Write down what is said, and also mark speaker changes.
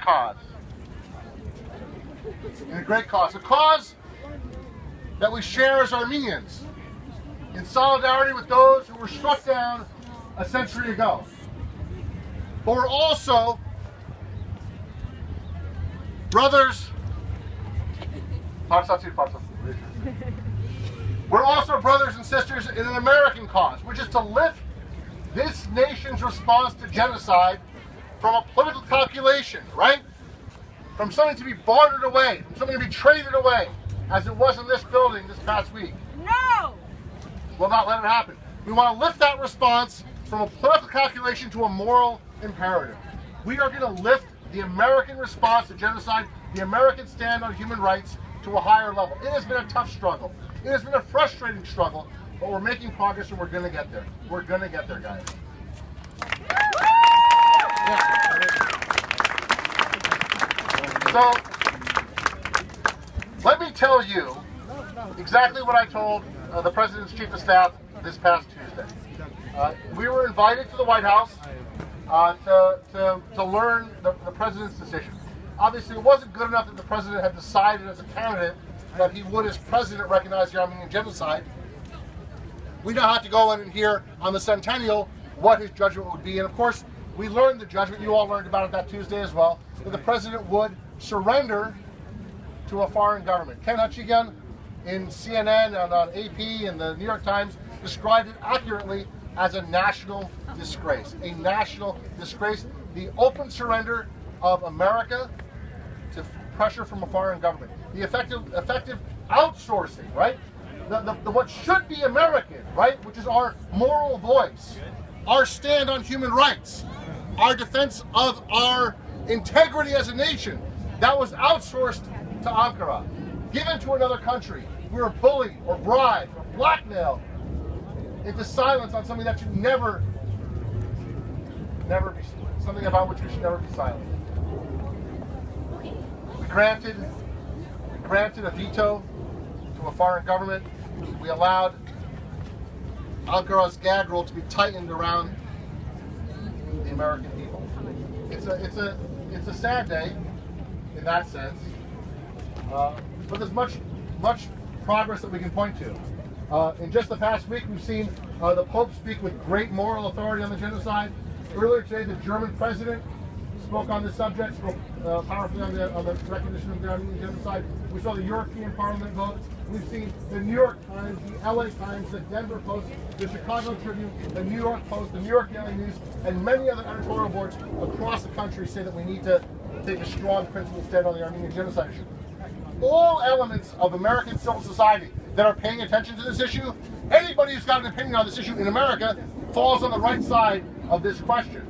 Speaker 1: cause. And a great cause. A cause that we share as Armenians, in solidarity with those who were struck down a century ago. But we're also brothers. We're also brothers and sisters in an American cause, which is to lift this nation's response to genocide from a political calculation, right? From something to be bartered away, from something to be traded away, as it was in this building this past week.
Speaker 2: No!
Speaker 1: We'll not let it happen. We want to lift that response from a political calculation to a moral imperative. We are going to lift the American response to genocide, the American stand on human rights, to a higher level. It has been a tough struggle. It has been a frustrating struggle, but we're making progress and we're going to get there. We're going to get there, guys. So, let me tell you exactly what I told the President's Chief of Staff this past Tuesday. We were invited to the White House to learn the President's decision. Obviously, it wasn't good enough that the President had decided as a candidate that he would, as President, recognize the Armenian genocide. We now have to go in and hear on the centennial what his judgment would be. And of course, we learned the judgment, you all learned about it that Tuesday as well, that the President would surrender to a foreign government. Ken Hutchigan in CNN and on AP and the New York Times described it accurately as a national disgrace. A national disgrace. The open surrender of America to pressure from a foreign government. The effective outsourcing, right? The what should be American, right? Which is our moral voice, our stand on human rights, our defense of our integrity as a nation. That was outsourced to Ankara, given to another country. We were bullied or bribed or blackmailed into silence on something that should never be, something about which we should never be silent. We granted a veto to a foreign government. We allowed Ankara's gag rule to be tightened around the American people. It's a sad day in that sense, but there's much progress that we can point to. In just the past week, we've seen the Pope speak with great moral authority on the genocide. Earlier today, the German president spoke on this subject, spoke powerfully on the recognition of the Armenian genocide. We saw the European Parliament vote. We've seen the New York Times, the LA Times, the Denver Post, the Chicago Tribune, the New York Post, the New York Daily News, and many other editorial boards across the country say that we need to take a strong principled stand on the Armenian genocide issue. All elements of American civil society that are paying attention to this issue, anybody who's got an opinion on this issue in America falls on the right side of this question.